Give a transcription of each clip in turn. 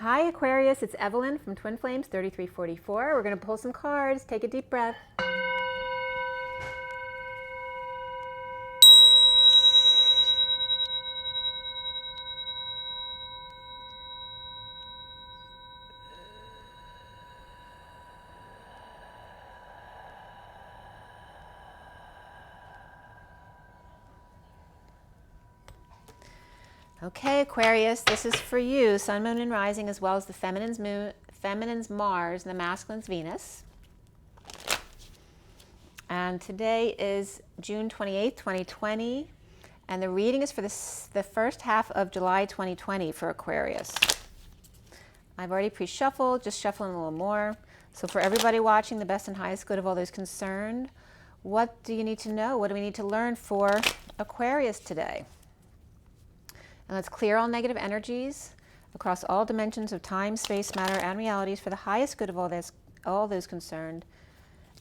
Hi Aquarius, it's Evelyn from Twin Flames 3344. We're going to pull some cards. Take a deep breath. Okay, Aquarius, this is for you, Sun, Moon, and Rising, as well as the feminine's Mars and the masculine's Venus. And today is June 28th, 2020, and the reading is for the first half of July 2020 for Aquarius. I've already pre-shuffled, just shuffling a little more. So for everybody watching, the best and highest good of all those concerned, what do you need to know? What do we need to learn for Aquarius today? And let's clear all negative energies across all dimensions of time, space, matter, and realities for the highest good of all those concerned,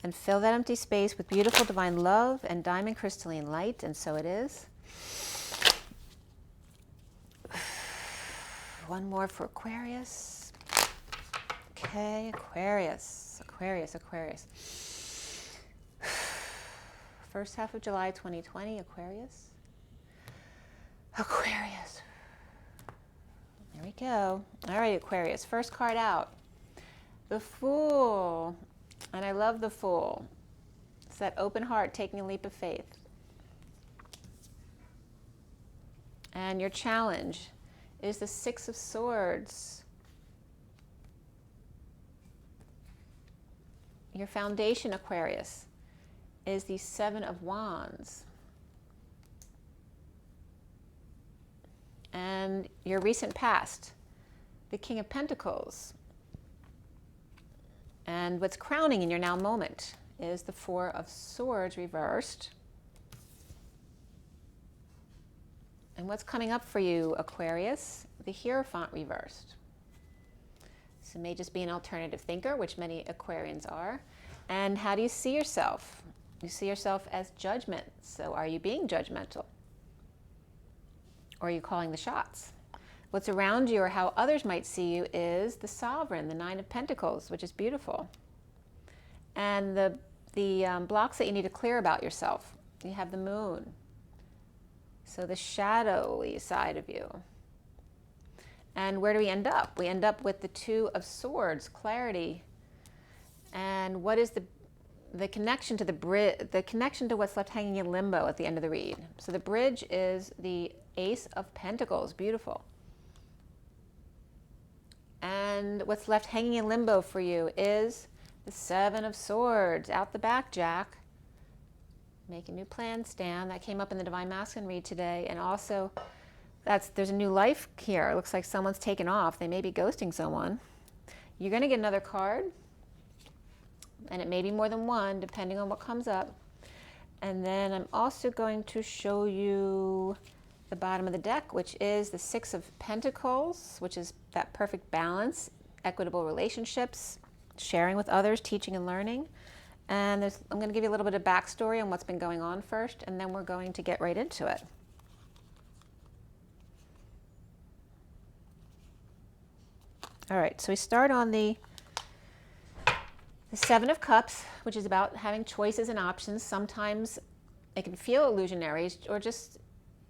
and fill that empty space with beautiful divine love and diamond crystalline light, and so it is. One more for Aquarius. Okay, Aquarius. First half of July 2020, Aquarius. There we go. All right, Aquarius. First card out. The Fool. And I love the Fool. It's that open heart taking a leap of faith. And your challenge is the Six of Swords. Your foundation, Aquarius, is the Seven of Wands. And your recent past, the King of Pentacles. And what's crowning in your now moment is the Four of Swords reversed. And what's coming up for you, Aquarius? The Hierophant reversed. So it may just be an alternative thinker, which many Aquarians are. And how do you see yourself? You see yourself as judgment. So are you being judgmental? Or are you calling the shots? What's around you or how others might see you is the Sovereign, the Nine of Pentacles, which is beautiful. And the blocks that you need to clear about yourself. You have the Moon. So the shadowy side of you. And where do we end up? We end up with the Two of Swords, clarity. And what is the connection to the connection to what's left hanging in limbo at the end of the read? So the bridge is the Ace of Pentacles, beautiful. And what's left hanging in limbo for you is the Seven of Swords, out the back, Jack. Making new plans, Stan. That came up in the Divine Masculine read today. And also, there's a new life here. It looks like someone's taken off. They may be ghosting someone. You're going to get another card. And it may be more than one, depending on what comes up. And then I'm also going to show you the bottom of the deck, which is the Six of Pentacles, which is that perfect balance, equitable relationships, sharing with others, teaching and learning. And I'm going to give you a little bit of backstory on what's been going on first, and then we're going to get right into it. All right, so we start on the Seven of Cups, which is about having choices and options. Sometimes it can feel illusionary, or just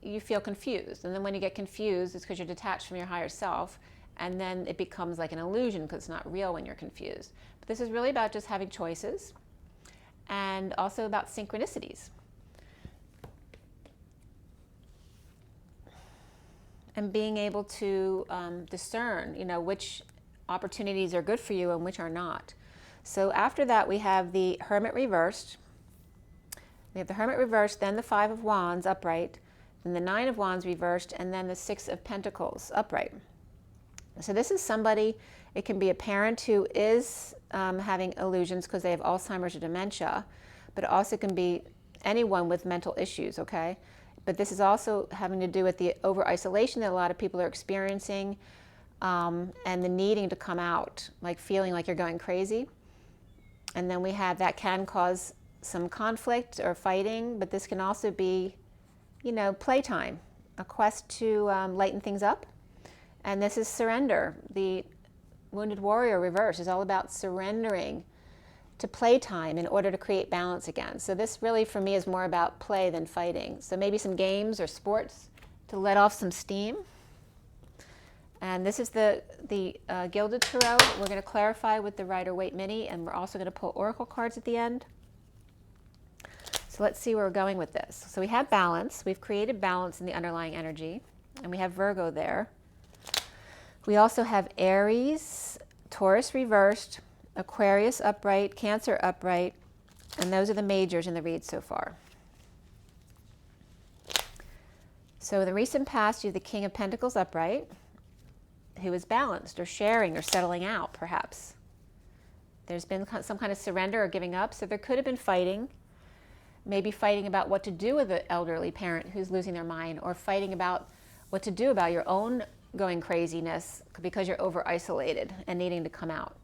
you feel confused. And then when you get confused, it's because you're detached from your higher self. And then it becomes like an illusion because it's not real when you're confused. But this is really about just having choices and also about synchronicities. And being able to discern, which opportunities are good for you and which are not. So after that, we have the Hermit reversed. We have the Hermit reversed, then the Five of Wands upright, then the Nine of Wands reversed, and then the Six of Pentacles upright. So this is somebody, it can be a parent who is having illusions because they have Alzheimer's or dementia, but it also can be anyone with mental issues, okay? But this is also having to do with the over-isolation that a lot of people are experiencing, and the needing to come out, like feeling like you're going crazy. And then we have that can cause some conflict or fighting, but this can also be, playtime, a quest to lighten things up. And this is surrender, the Wounded Warrior reverse is all about surrendering to playtime in order to create balance again. So this really for me is more about play than fighting. So maybe some games or sports to let off some steam. And this is the Gilded Tarot. We're going to clarify with the Rider-Waite Mini, and we're also going to pull oracle cards at the end. So let's see where we're going with this. So we have balance. We've created balance in the underlying energy, and we have Virgo there. We also have Aries, Taurus reversed, Aquarius upright, Cancer upright, and those are the majors in the read so far. So in the recent past, you have the King of Pentacles upright, who is balanced or sharing or settling out, perhaps. There's been some kind of surrender or giving up, so there could have been fighting, maybe fighting about what to do with an elderly parent who's losing their mind, or fighting about what to do about your own going craziness because you're over-isolated and needing to come out.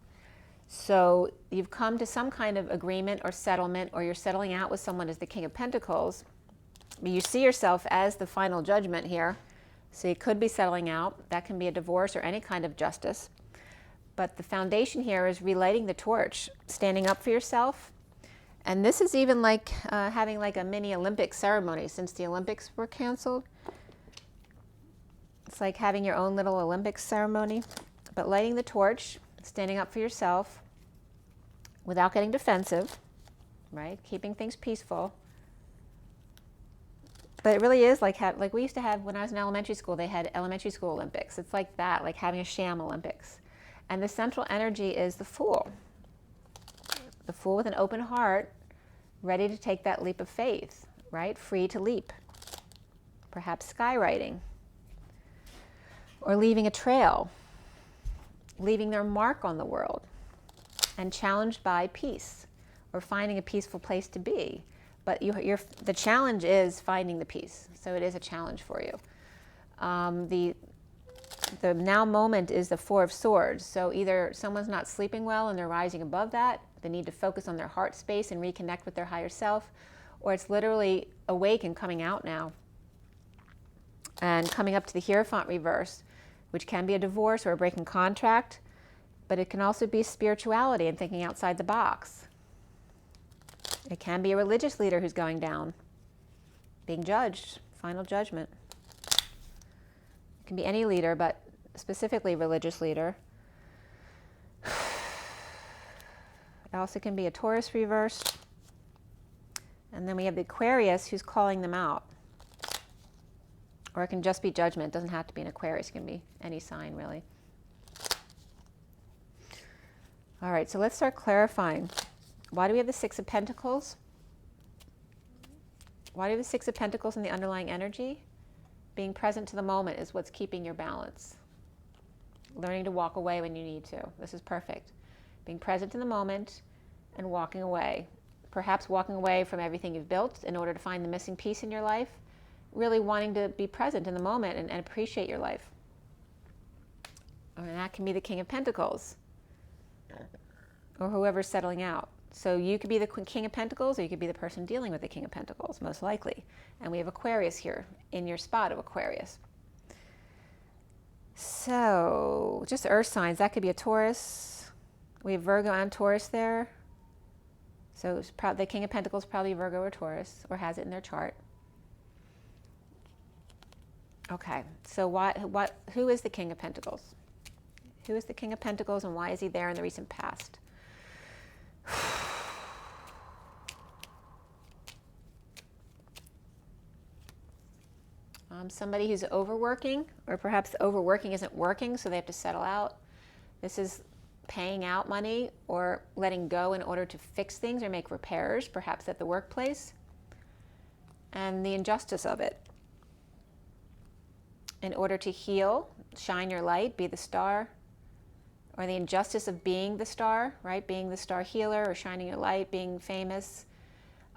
So you've come to some kind of agreement or settlement, or you're settling out with someone as the King of Pentacles. You see yourself as the final judgment here. So you could be settling out. That can be a divorce or any kind of justice. But the foundation here is relighting the torch, standing up for yourself. And this is even like having like a mini Olympic ceremony since the Olympics were canceled. It's like having your own little Olympics ceremony. But lighting the torch, standing up for yourself without getting defensive, right? Keeping things peaceful. But it really is like we used to have when I was in elementary school, they had elementary school Olympics. It's like that, like having a sham Olympics. And the central energy is the Fool. The Fool with an open heart, ready to take that leap of faith, right? Free to leap. Perhaps skywriting. Or leaving a trail. Leaving their mark on the world. And challenged by peace. Or finding a peaceful place to be. But the challenge is finding the peace. So it is a challenge for you. The now moment is the Four of Swords. So either someone's not sleeping well and they're rising above that. They need to focus on their heart space and reconnect with their higher self. Or it's literally awake and coming out now. And coming up to the Hierophant reverse, which can be a divorce or a breaking contract. But it can also be spirituality and thinking outside the box. It can be a religious leader who's going down, being judged, final judgment. It can be any leader, but specifically religious leader. It also can be a Taurus reversed. And then we have the Aquarius who's calling them out. Or it can just be judgment. It doesn't have to be an Aquarius. It can be any sign, really. All right, so let's start clarifying. Why do we have the Six of Pentacles? Why do we have the Six of Pentacles in the underlying energy? Being present to the moment is what's keeping your balance. Learning to walk away when you need to. This is perfect. Being present in the moment and walking away. Perhaps walking away from everything you've built in order to find the missing piece in your life. Really wanting to be present in the moment and appreciate your life. And that can be the King of Pentacles. Or whoever's settling out. So you could be the King of Pentacles, or you could be the person dealing with the King of Pentacles, most likely. And we have Aquarius here, in your spot of Aquarius. So, just earth signs. That could be a Taurus. We have Virgo and Taurus there. So the King of Pentacles probably Virgo or Taurus, or has it in their chart. Okay, so who is the King of Pentacles? Who is the King of Pentacles, and why is he there in the recent past? Somebody who's overworking, or perhaps overworking isn't working, so they have to settle out. This is paying out money or letting go in order to fix things or make repairs, perhaps at the workplace, and the injustice of it. In order to heal, shine your light, be the star, or the injustice of being the star, right? Being the star healer or shining your light, being famous,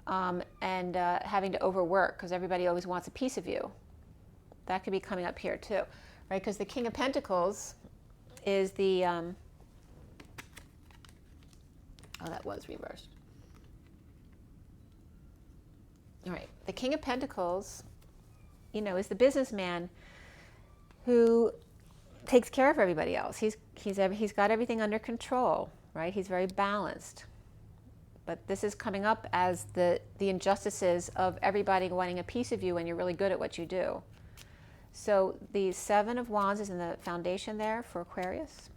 and having to overwork because everybody always wants a piece of you. That could be coming up here too, right? Because the King of Pentacles is the, oh, that was reversed. All right, the King of Pentacles, is the businessman who takes care of everybody else. He's got everything under control, right? He's very balanced. But this is coming up as the injustices of everybody wanting a piece of you when you're really good at what you do. So the Seven of Wands is in the foundation there for Aquarius.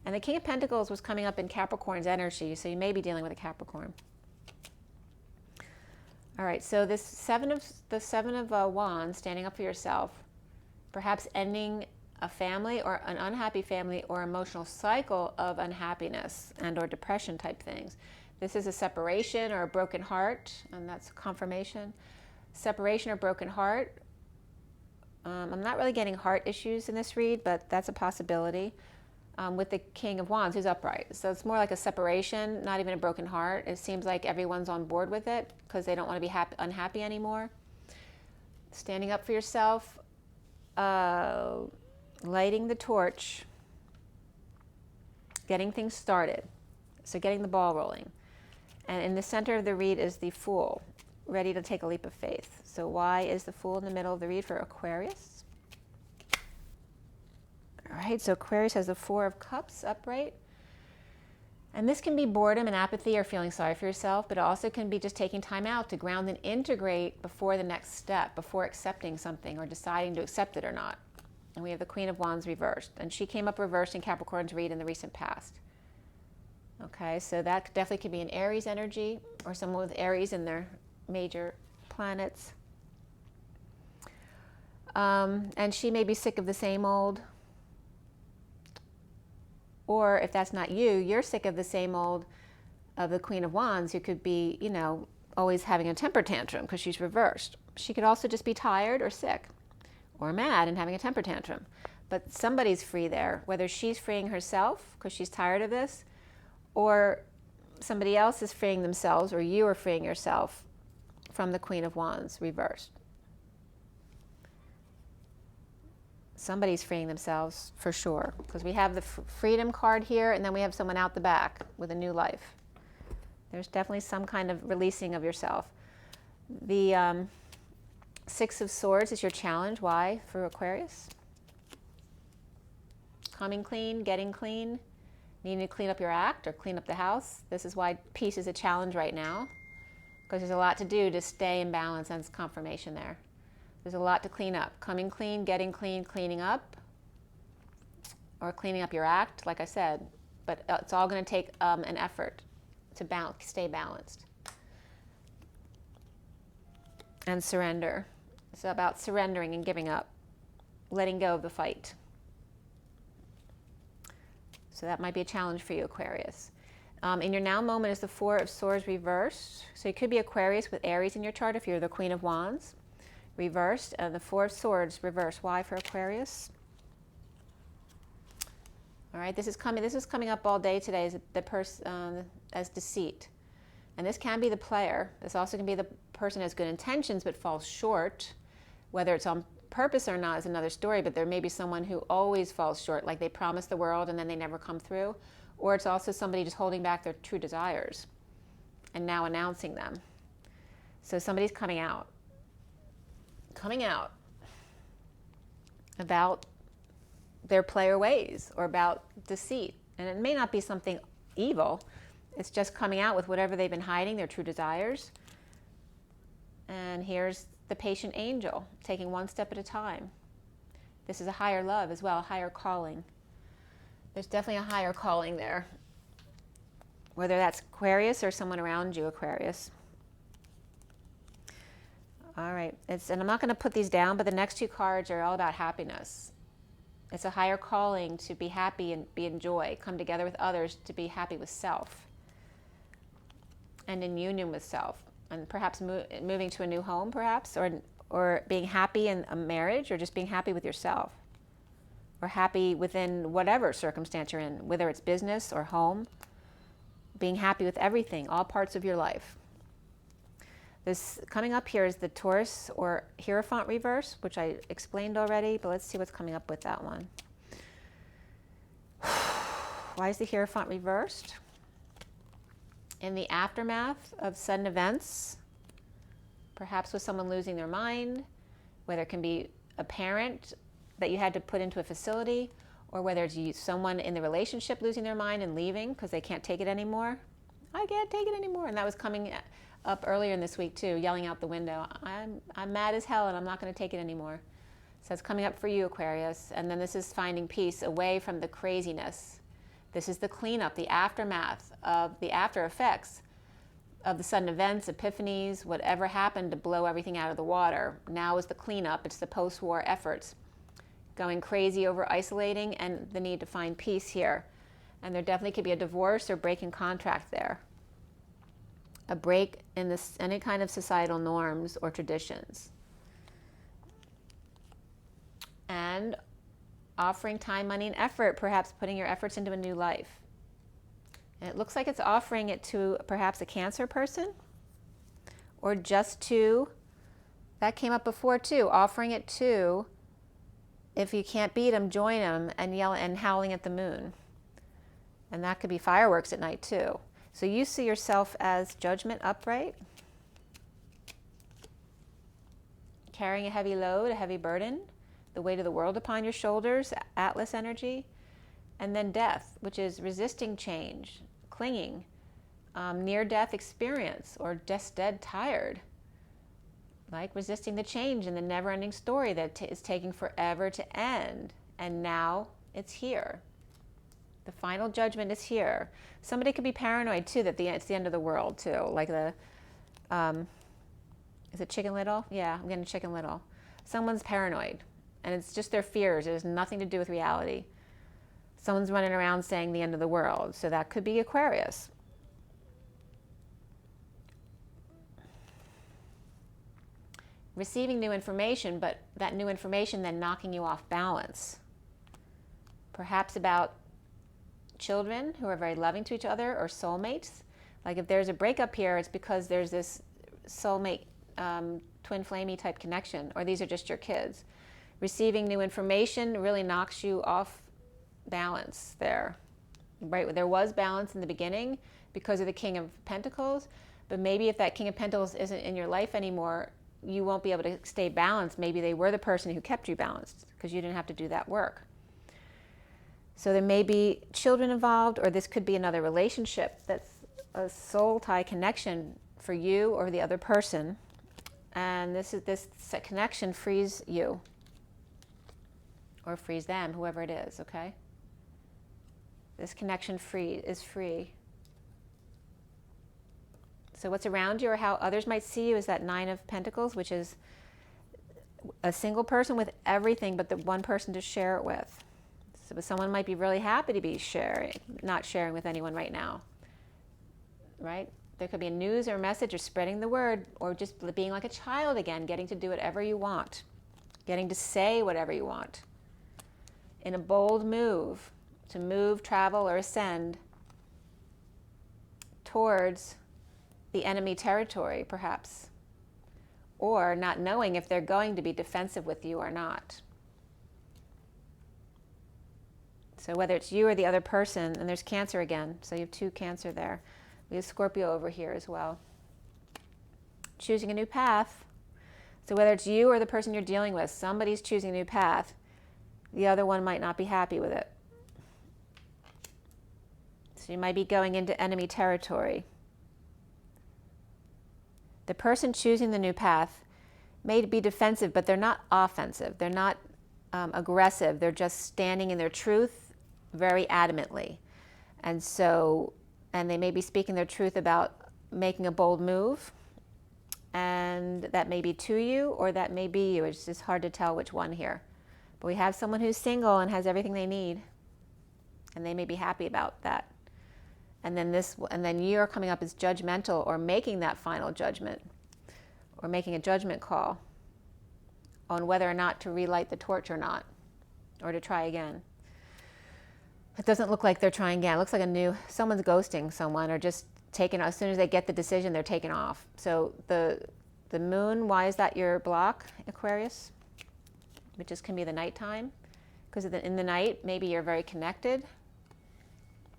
And the King of Pentacles was coming up in Capricorn's energy, so you may be dealing with a Capricorn. All right, so the Seven of Wands, standing up for yourself, perhaps ending a family or an unhappy family or emotional cycle of unhappiness and or depression type things. This is a separation or a broken heart, and that's confirmation. Separation or broken heart. I'm not really getting heart issues in this read, but that's a possibility. With the King of Wands, who's upright. So it's more like a separation, not even a broken heart. It seems like everyone's on board with it because they don't want to be unhappy anymore. Standing up for yourself, lighting the torch, getting things started. So getting the ball rolling. And in the center of the read is the Fool, ready to take a leap of faith. So why is the Fool in the middle of the read for Aquarius? All right, so Aquarius has the Four of Cups upright. And this can be boredom and apathy or feeling sorry for yourself, but it also can be just taking time out to ground and integrate before the next step, before accepting something or deciding to accept it or not. And we have the Queen of Wands reversed. And she came up reversed in Capricorn's read in the recent past. Okay, so that definitely could be an Aries energy or someone with Aries in their major planets. And she may be sick of the same old. Or if that's not you, you're sick of the same old of the Queen of Wands, who could be, you know, always having a temper tantrum because she's reversed. She could also just be tired or sick or mad and having a temper tantrum. But somebody's free there, whether she's freeing herself because she's tired of this, or somebody else is freeing themselves, or you are freeing yourself from the Queen of Wands reversed. Somebody's freeing themselves for sure, because we have the freedom card here, and then we have someone out the back with a new life. There's definitely some kind of releasing of yourself. The Six of Swords is your challenge. Why for Aquarius? Coming clean, getting clean, needing to clean up your act or clean up the house. This is why peace is a challenge right now, because there's a lot to do to stay in balance, and it's confirmation there. There's a lot to clean up. Coming clean, getting clean, cleaning up, or cleaning up your act, like I said. But it's all going to take an effort to stay balanced. And surrender. It's about surrendering and giving up, letting go of the fight. So that might be a challenge for you, Aquarius. In your now moment is the Four of Swords reversed. So you could be Aquarius with Aries in your chart if you're the Queen of Wands. Reversed, and the Four of Swords reversed. Why for Aquarius? All right, this is coming up all day today as deceit. And this can be the player. This also can be the person who has good intentions but falls short. Whether it's on purpose or not is another story, but there may be someone who always falls short, like they promise the world and then they never come through. Or it's also somebody just holding back their true desires and now announcing them. So somebody's coming out about their player ways or about deceit. And it may not be something evil. It's just coming out with whatever they've been hiding, their true desires. And here's the patient angel, taking one step at a time. This is a higher love as well, a higher calling. There's definitely a higher calling there. Whether that's Aquarius or someone around you, Aquarius. All right, and I'm not going to put these down, but the next two cards are all about happiness. It's a higher calling to be happy and be in joy, come together with others to be happy with self and in union with self, and perhaps moving to a new home, perhaps, or being happy in a marriage, or just being happy with yourself, or happy within whatever circumstance you're in, whether it's business or home, being happy with everything, all parts of your life. This coming up here is the Taurus or Hierophant reverse, which I explained already, but let's see what's coming up with that one. Why is the Hierophant reversed? In the aftermath of sudden events, perhaps with someone losing their mind, whether it can be a parent that you had to put into a facility, or whether it's someone in the relationship losing their mind and leaving because they can't take it anymore. I can't take it anymore. And that was coming up earlier in this week too, yelling out the window, I'm mad as hell and I'm not going to take it anymore. So it's coming up for you, Aquarius. And then this is finding peace away from the craziness. This is the cleanup, the aftermath of the after effects of the sudden events, epiphanies, whatever happened to blow everything out of the water. Now is the cleanup. It's the post-war efforts. Going crazy over isolating and the need to find peace here. And there definitely could be a divorce or breaking contract there. A break in this, any kind of societal norms or traditions. And offering time, money, and effort, perhaps putting your efforts into a new life. And it looks like it's offering it to perhaps a Cancer person, or just to, that came up before too, offering it to, if you can't beat them, join them and yell and howling at the moon. And that could be fireworks at night too. So you see yourself as Judgment upright, carrying a heavy load, a heavy burden, the weight of the world upon your shoulders, Atlas energy, and then death, which is resisting change, clinging, near-death experience, or just dead tired, like resisting the change in the never-ending story that is taking forever to end, and now it's here. The final judgment is here. Somebody could be paranoid too that it's the end of the world too, like the, is it Chicken Little? Yeah, I'm getting Chicken Little. Someone's paranoid, and it's just their fears. It has nothing to do with reality. Someone's running around saying the end of the world, so that could be Aquarius. Receiving new information, but that new information then knocking you off balance. Perhaps about children who are very loving to each other, or soulmates. Like if there's a breakup here, it's because there's this soulmate, twin flamey type connection, or these are just your kids. Receiving new information really knocks you off balance there. Right? There was balance in the beginning because of the King of Pentacles, but maybe if that King of Pentacles isn't in your life anymore, you won't be able to stay balanced. Maybe they were the person who kept you balanced because you didn't have to do that work. So there may be children involved, or this could be another relationship that's a soul tie connection for you or the other person. And this connection frees you, or frees them, whoever it is, okay? This connection is free. So what's around you, or how others might see you, is that Nine of Pentacles, which is a single person with everything but the one person to share it with. So someone might be really happy to be not sharing with anyone right now, right? There could be a news or a message, or spreading the word, or just being like a child again, getting to do whatever you want, getting to say whatever you want. In a bold move, to move, travel, or ascend towards the enemy territory, perhaps, or not knowing if they're going to be defensive with you or not. So whether it's you or the other person, and there's Cancer again, so you have two Cancer there. We have Scorpio over here as well. Choosing a new path. So whether it's you or the person you're dealing with, somebody's choosing a new path. The other one might not be happy with it. So you might be going into enemy territory. The person choosing the new path may be defensive, but they're not offensive. They're not aggressive. They're just standing in their truth very adamantly. And they may be speaking their truth about making a bold move. And that may be to you, or that may be you. It's just hard to tell which one here. But we have someone who's single and has everything they need. And they may be happy about that. And then you're coming up as judgmental, or making that final judgment, or making a judgment call on whether or not to relight the torch or not, or to try again. It doesn't look like they're trying again. It looks like someone's ghosting someone, or just taking, as soon as they get the decision, they're taking off. So the moon, why is that your block, Aquarius? Which just can be the nighttime. Because in the night, maybe you're very connected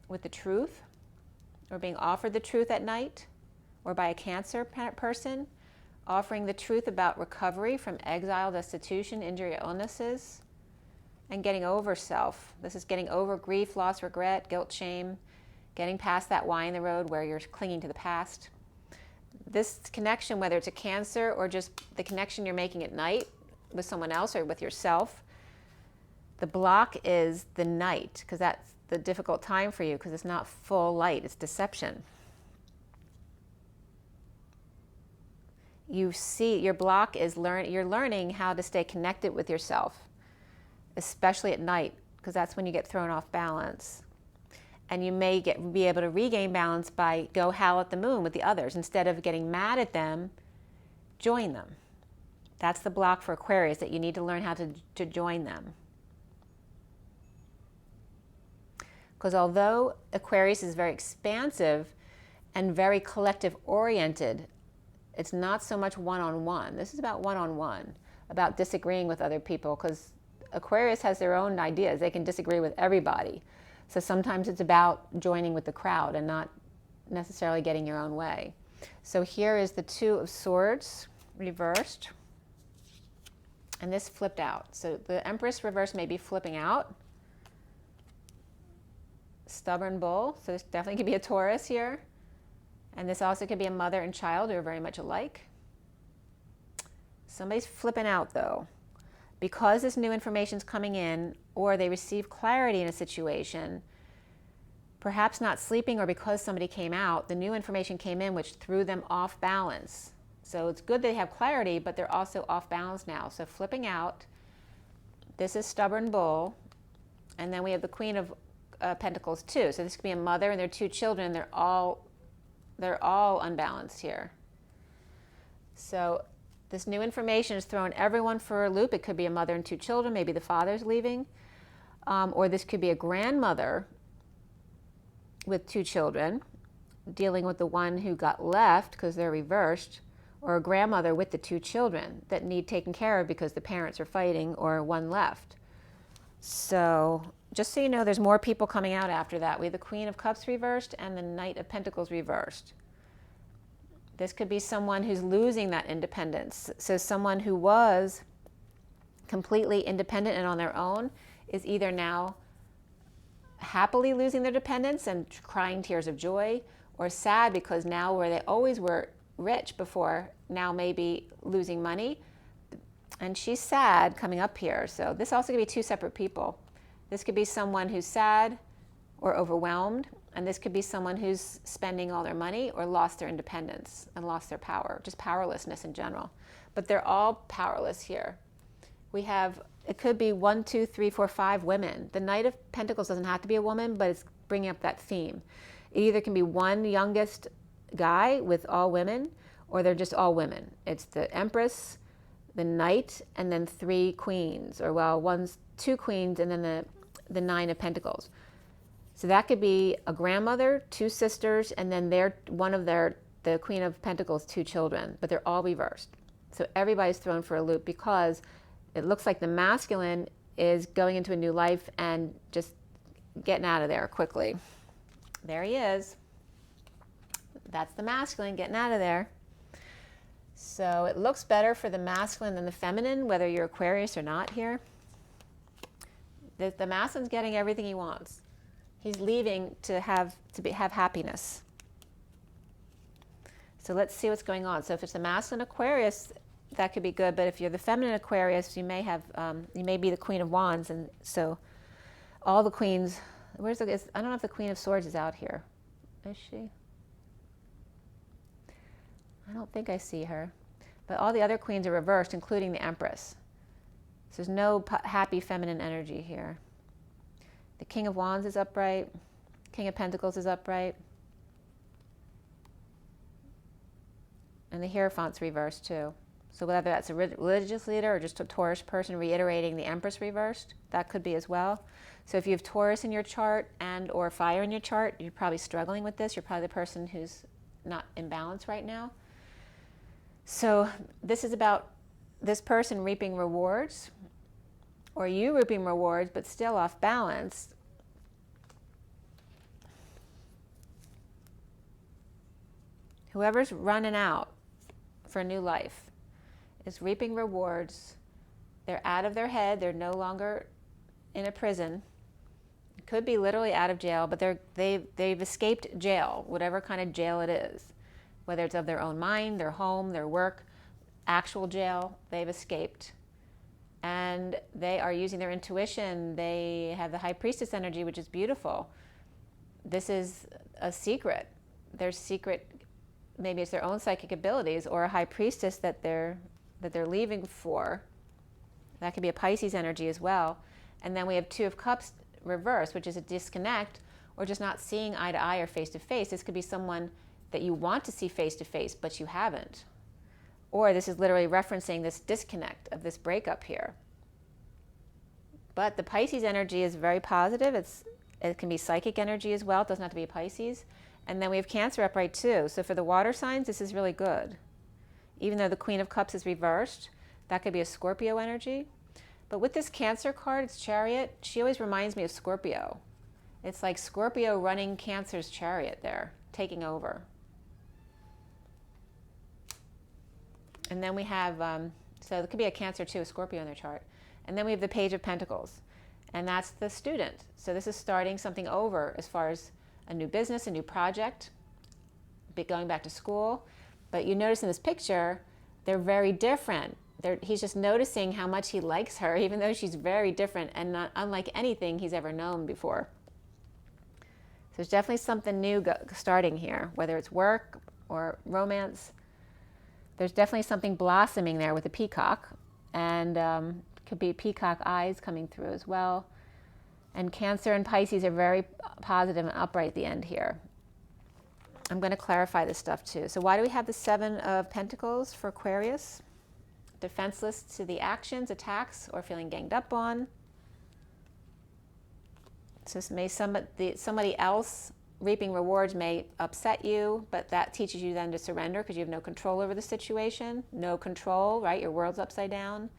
with the truth, or being offered the truth at night, or by a Cancer person, offering the truth about recovery from exile, destitution, injury, illnesses, and getting over self. This is getting over grief, loss, regret, guilt, shame, getting past that Y in the road where you're clinging to the past. This connection, whether it's a Cancer or just the connection you're making at night with someone else or with yourself, the block is the night, because that's the difficult time for you, because it's not full light, it's deception. You see, your block is you're learning how to stay connected with yourself, especially at night, because that's when you get thrown off balance. And you may be able to regain balance by go howl at the moon with the others. Instead of getting mad at them, join them. That's the block for Aquarius, that you need to learn how to join them. Because although Aquarius is very expansive and very collective oriented, it's not so much one-on-one. This is about one-on-one, about disagreeing with other people, because Aquarius has their own ideas. They can disagree with everybody. So sometimes it's about joining with the crowd and not necessarily getting your own way. So here is the Two of Swords reversed, and this flipped out. So the Empress reversed may be flipping out. Stubborn Bull, so this definitely could be a Taurus here. And this also could be a mother and child who are very much alike. Somebody's flipping out though, because this new information is coming in, or they receive clarity in a situation, perhaps not sleeping, or because somebody came out, the new information came in which threw them off balance. So it's good they have clarity, but they're also off balance now. So flipping out, this is Stubborn Bull, and then we have the Queen of Pentacles too. So this could be a mother and their two children. They're all unbalanced here. So this new information is throwing everyone for a loop. It could be a mother and two children. Maybe the father's leaving. Or this could be a grandmother with two children dealing with the one who got left because they're reversed, or a grandmother with the two children that need taken care of because the parents are fighting or one left. So just so you know, there's more people coming out after that. We have the Queen of Cups reversed and the Knight of Pentacles reversed. This could be someone who's losing that independence. So someone who was completely independent and on their own is either now happily losing their dependence and crying tears of joy, or sad because now where they always were rich before, now maybe losing money. And she's sad coming up here. So this also could be two separate people. This could be someone who's sad or overwhelmed, and this could be someone who's spending all their money or lost their independence and lost their power, just powerlessness in general. But they're all powerless here. We have, it could be 1, 2, 3, 4, 5 women. The Knight of Pentacles doesn't have to be a woman, but it's bringing up that theme. It either can be one youngest guy with all women, or they're just all women. It's the Empress, the Knight, and then 3 queens, or well, 2 queens, and then the 9 of Pentacles. So that could be a grandmother, 2 sisters, and then the Queen of Pentacles, 2 children, but they're all reversed. So everybody's thrown for a loop because it looks like the masculine is going into a new life and just getting out of there quickly. There he is. That's the masculine getting out of there. So it looks better for the masculine than the feminine, whether you're Aquarius or not here. The masculine's getting everything he wants. He's leaving to have happiness. So let's see what's going on. So if it's the masculine Aquarius, that could be good. But if you're the feminine Aquarius, you may be the Queen of Wands, and so all the queens. I don't know if the Queen of Swords is out here. Is she? I don't think I see her. But all the other queens are reversed, including the Empress. So there's no happy feminine energy here. The King of Wands is upright. King of Pentacles is upright. And the Hierophant's reversed too. So whether that's a religious leader or just a Taurus person reiterating the Empress reversed, that could be as well. So if you have Taurus in your chart and or fire in your chart, you're probably struggling with this. You're probably the person who's not in balance right now. So this is about this person reaping rewards, or you reaping rewards but still off balance. Whoever's running out for a new life is reaping rewards. They're out of their head. They're no longer in a prison. It could be literally out of jail, but they've escaped jail, whatever kind of jail it is, whether it's of their own mind, their home, their work, actual jail, they've escaped. And they are using their intuition. They have the High Priestess energy, which is beautiful. This is a secret. Their secret, maybe it's their own psychic abilities, or a High Priestess that they're leaving for. That could be a Pisces energy as well. And then we have Two of Cups reversed, which is a disconnect, or just not seeing eye to eye or face to face. This could be someone that you want to see face to face, but you haven't. Or this is literally referencing this disconnect of this breakup here. But the Pisces energy is very positive. It can be psychic energy as well. It doesn't have to be a Pisces. And then we have Cancer upright too. So for the water signs, this is really good. Even though the Queen of Cups is reversed, that could be a Scorpio energy. But with this Cancer card, it's Chariot. She always reminds me of Scorpio. It's like Scorpio running Cancer's chariot there, taking over. And then we have, so it could be a Cancer too, a Scorpio in their chart. And then we have the Page of Pentacles, and that's the student. So this is starting something over as far as a new business, a new project, going back to school. But you notice in this picture, they're very different. He's just noticing how much he likes her, even though she's very different and not unlike anything he's ever known before. So there's definitely something new starting here, whether it's work or romance. There's definitely something blossoming there with a peacock, and could be peacock eyes coming through as well. And Cancer and Pisces are very positive and upright at the end here. I'm going to clarify this stuff too. So why do we have the Seven of Pentacles for Aquarius? Defenseless to the actions, attacks, or feeling ganged up on. So this may somebody else reaping rewards may upset you, but that teaches you then to surrender because you have no control over the situation. No control, right? Your world's upside down.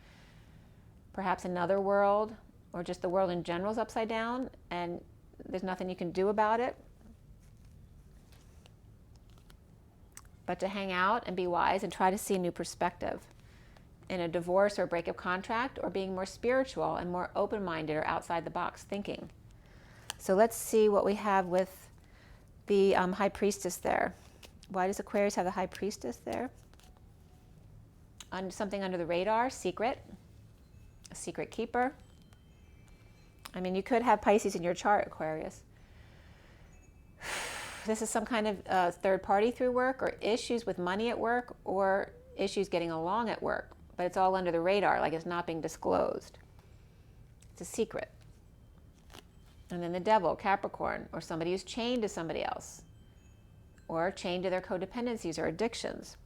Perhaps another world, or just the world in general is upside down, and there's nothing you can do about it. But to hang out and be wise and try to see a new perspective in a divorce or a breakup contract, or being more spiritual and more open-minded or outside the box thinking. So let's see what we have with the High Priestess there. Why does Aquarius have the High Priestess there? Something under the radar, secret, a secret keeper. I mean, you could have Pisces in your chart, Aquarius. This is some kind of third party through work, or issues with money at work, or issues getting along at work, but it's all under the radar, like it's not being disclosed. It's a secret. And then the Devil, Capricorn, or somebody who's chained to somebody else, or chained to their codependencies or addictions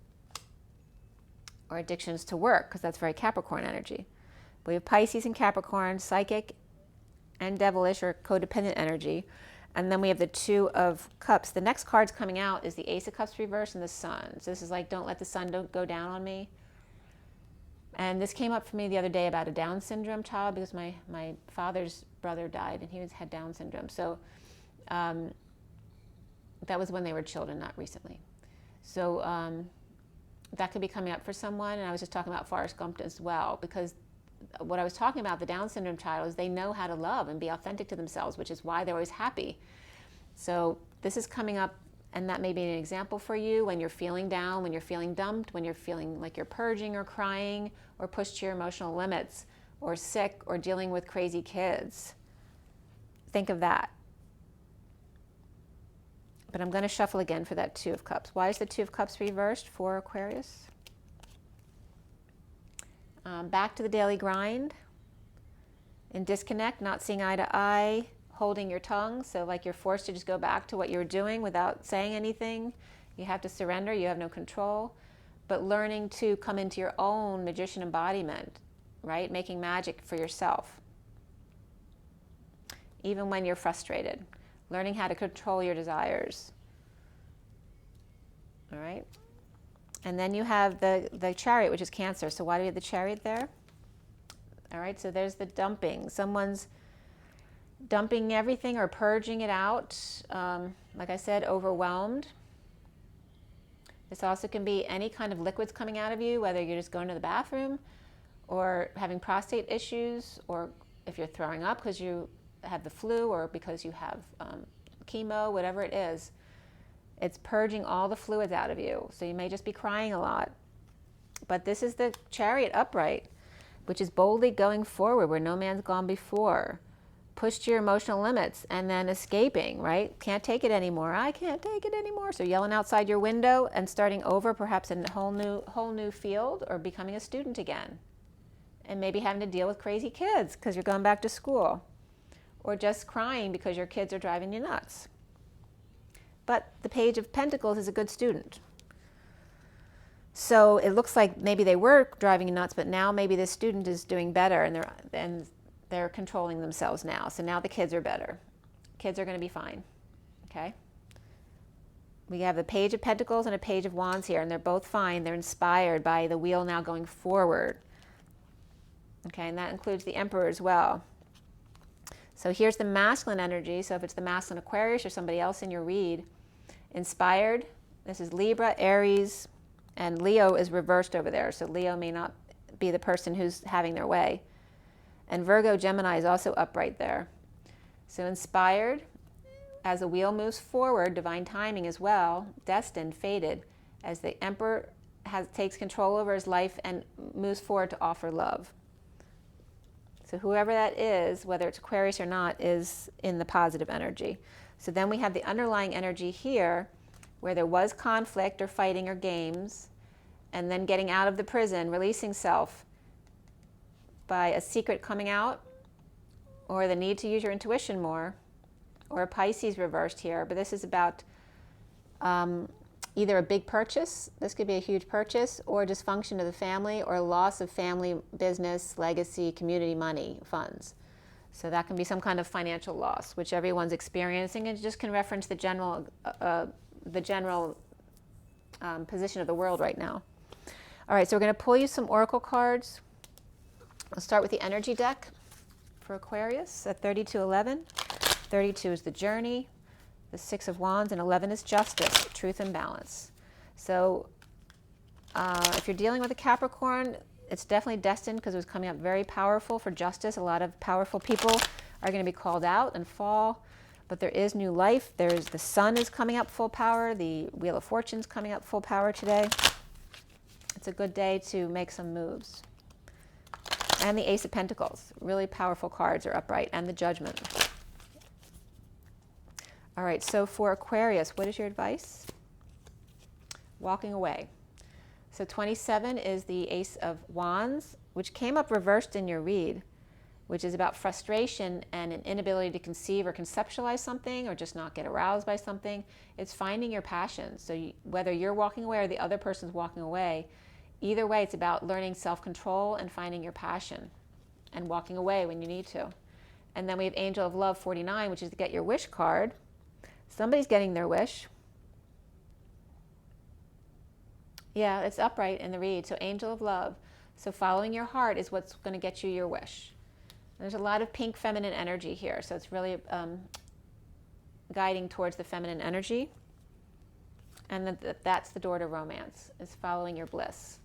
to work, because that's very Capricorn energy. We have Pisces and Capricorn, psychic and devilish or codependent energy. And then we have the Two of Cups. The next card's coming out is the Ace of Cups reversed and the Sun. So this is like, don't let the sun go down on me. And this came up for me the other day about a Down syndrome child, because my father's brother died and he had Down syndrome. So that was when they were children, not recently. So that could be coming up for someone. And I was just talking about Forrest Gump as well, because what I was talking about, the Down syndrome child, is they know how to love and be authentic to themselves, which is why they're always happy. So this is coming up, and that may be an example for you when you're feeling down, when you're feeling dumped, when you're feeling like you're purging or crying, or pushed to your emotional limits, or sick, or dealing with crazy kids. Think of that. But I'm going to shuffle again for that Two of Cups. Why is the Two of Cups reversed for Aquarius? Back to the daily grind, in disconnect, not seeing eye to eye, holding your tongue. So like you're forced to just go back to what you were doing without saying anything. You have to surrender, you have no control. But learning to come into your own magician embodiment, right? Making magic for yourself. Even when you're frustrated. Learning how to control your desires. All right? And then you have the Chariot, which is Cancer. So why do we have the Chariot there? All right, so there's the dumping. Someone's dumping everything or purging it out. Like I said, overwhelmed. This also can be any kind of liquids coming out of you, whether you're just going to the bathroom or having prostate issues, or if you're throwing up because you have the flu or because you have chemo, whatever it is, it's purging all the fluids out of you. So you may just be crying a lot. But this is the Chariot upright, which is boldly going forward where no man's gone before. Push to your emotional limits and then escaping, right? Can't take it anymore. I can't take it anymore. So yelling outside your window and starting over, perhaps in a whole new field, or becoming a student again. And maybe having to deal with crazy kids because you're going back to school. Or just crying because your kids are driving you nuts. But the Page of Pentacles is a good student. So it looks like maybe they were driving you nuts, but now maybe this student is doing better and they're controlling themselves now. So now the kids are better. Kids are going to be fine. Okay? We have the Page of Pentacles and a Page of Wands here, and they're both fine. They're inspired by the wheel now going forward. Okay, and that includes the Emperor as well. So here's the masculine energy. So if it's the masculine Aquarius or somebody else in your read, inspired, this is Libra, Aries, and Leo is reversed over there. So Leo may not be the person who's having their way. And Virgo, Gemini is also upright there. So inspired, as the wheel moves forward, divine timing as well, destined, fated, as the Emperor takes control over his life and moves forward to offer love. So whoever that is, whether it's Aquarius or not, is in the positive energy. So then we have the underlying energy here, where there was conflict or fighting or games, and then getting out of the prison, releasing self by a secret coming out, or the need to use your intuition more, or a Pisces reversed here. But this is about either a big purchase, this could be a huge purchase, or dysfunction of the family, or loss of family business, legacy, community money, funds. So that can be some kind of financial loss, which everyone's experiencing, and just can reference the general position of the world right now. All right, so we're going to pull you some oracle cards. I'll start with the energy deck for Aquarius at 3211. 32 is the journey, the 6 of Wands, and 11 is justice, truth and balance. So if you're dealing with a Capricorn, it's definitely destined because it was coming up very powerful for justice. A lot of powerful people are going to be called out and fall, but there is new life. The sun is coming up full power. The Wheel of Fortune's coming up full power today. It's a good day to make some moves. And the Ace of Pentacles, really powerful cards are upright, and the Judgment. All right, so for Aquarius, what is your advice? Walking away. So 27 is the Ace of Wands, which came up reversed in your read, which is about frustration and an inability to conceive or conceptualize something, or just not get aroused by something. It's finding your passion. So whether you're walking away or the other person's walking away, either way, it's about learning self-control and finding your passion and walking away when you need to. And then we have Angel of Love 49, which is the Get Your Wish card. Somebody's getting their wish. Yeah, it's upright in the read. So Angel of Love. So following your heart is what's going to get you your wish. There's a lot of pink feminine energy here. So it's really guiding towards the feminine energy. And that's the door to romance, is following your bliss.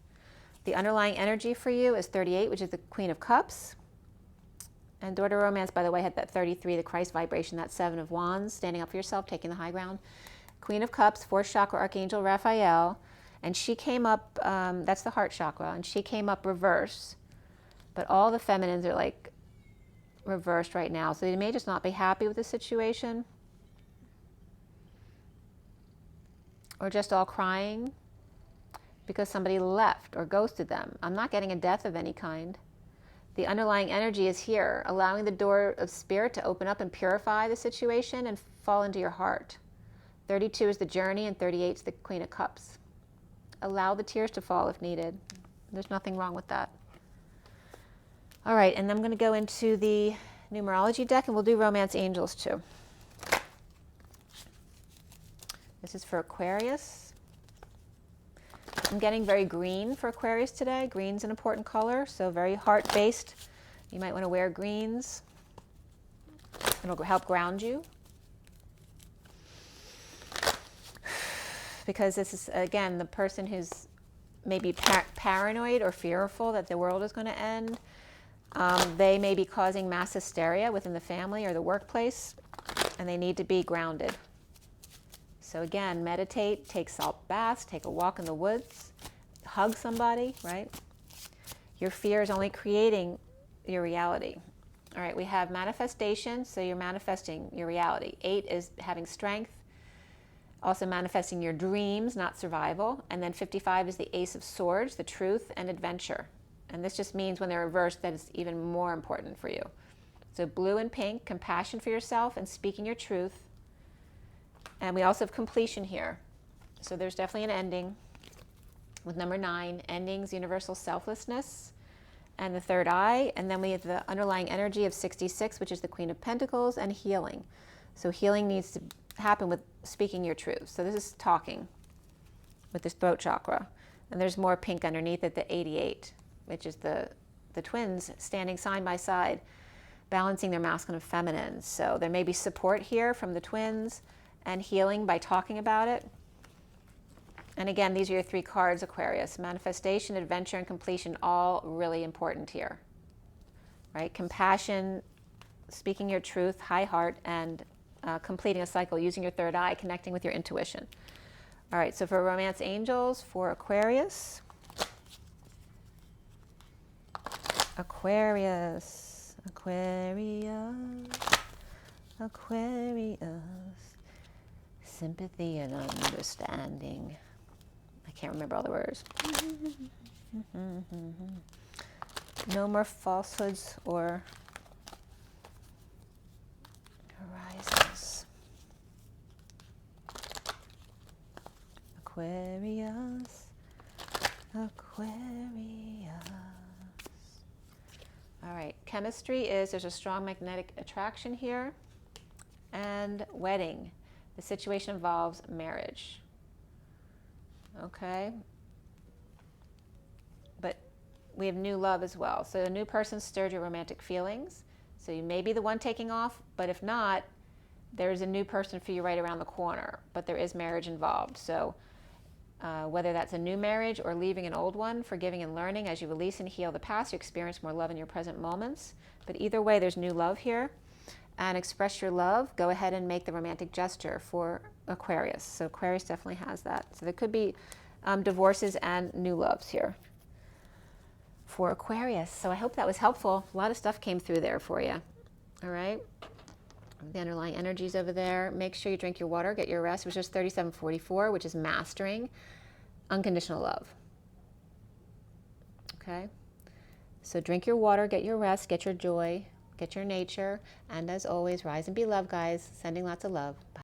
The underlying energy for you is 38, which is the Queen of Cups. And door to romance, by the way, had that 33, the Christ vibration, that 7 of Wands, standing up for yourself, taking the high ground. Queen of Cups, 4th chakra, Archangel Raphael. And she came up, that's the heart chakra, and she came up reverse. But all the feminines are like reversed right now. So they may just not be happy with the situation. Or just all crying because somebody left or ghosted them. I'm not getting a death of any kind. The underlying energy is here, allowing the door of spirit to open up and purify the situation and fall into your heart. 32 is the journey, and 38 is the Queen of Cups. Allow the tears to fall if needed. There's nothing wrong with that. All right, and I'm going to go into the numerology deck, and we'll do romance angels too. This is for Aquarius. I'm getting very green for Aquarius today. Green's an important color, so very heart-based. You might want to wear greens. It'll help ground you. Because this is, again, the person who's maybe paranoid or fearful that the world is going to end. They may be causing mass hysteria within the family or the workplace, and they need to be grounded. So again, meditate, take salt baths, take a walk in the woods, hug somebody, right? Your fear is only creating your reality. All right, we have manifestation, so you're manifesting your reality. 8 is having strength, also manifesting your dreams, not survival. And then 55 is the Ace of Swords, the truth and adventure. And this just means when they're reversed that it's even more important for you. So blue and pink, compassion for yourself and speaking your truth. And we also have completion here. So there's definitely an ending with number 9, endings, universal selflessness, and the third eye. And then we have the underlying energy of 66, which is the Queen of Pentacles, and healing. So healing needs to happen with speaking your truth. So this is talking with this throat chakra. And there's more pink underneath it, the 88, which is the twins standing side by side, balancing their masculine and feminine. So there may be support here from the twins and healing by talking about it. And again, these are your 3 cards, Aquarius. Manifestation, adventure, and completion, all really important here, right? Compassion, speaking your truth, high heart, and completing a cycle, using your third eye, connecting with your intuition. All right, so for romance angels, for Aquarius. Aquarius, Aquarius, Aquarius. Sympathy and understanding. I can't remember all the words. No more falsehoods or horizons. Aquarius, Aquarius. All right, chemistry is there's a strong magnetic attraction here. And wedding. The situation involves marriage. Okay? But we have new love as well. So a new person stirred your romantic feelings. So you may be the one taking off, but if not, there's a new person for you right around the corner. But there is marriage involved. So whether that's a new marriage or leaving an old one, forgiving and learning, as you release and heal the past, you experience more love in your present moments. But either way, there's new love here. And express your love, go ahead and make the romantic gesture for Aquarius. So Aquarius definitely has that. So there could be divorces and new loves here for Aquarius. So I hope that was helpful. A lot of stuff came through there for you. All right. The underlying energies over there. Make sure you drink your water, get your rest. It was just 3744, which is mastering unconditional love. Okay. So drink your water, get your rest, get your joy, get your nature, and as always, rise and be loved, guys. Sending lots of love. Bye.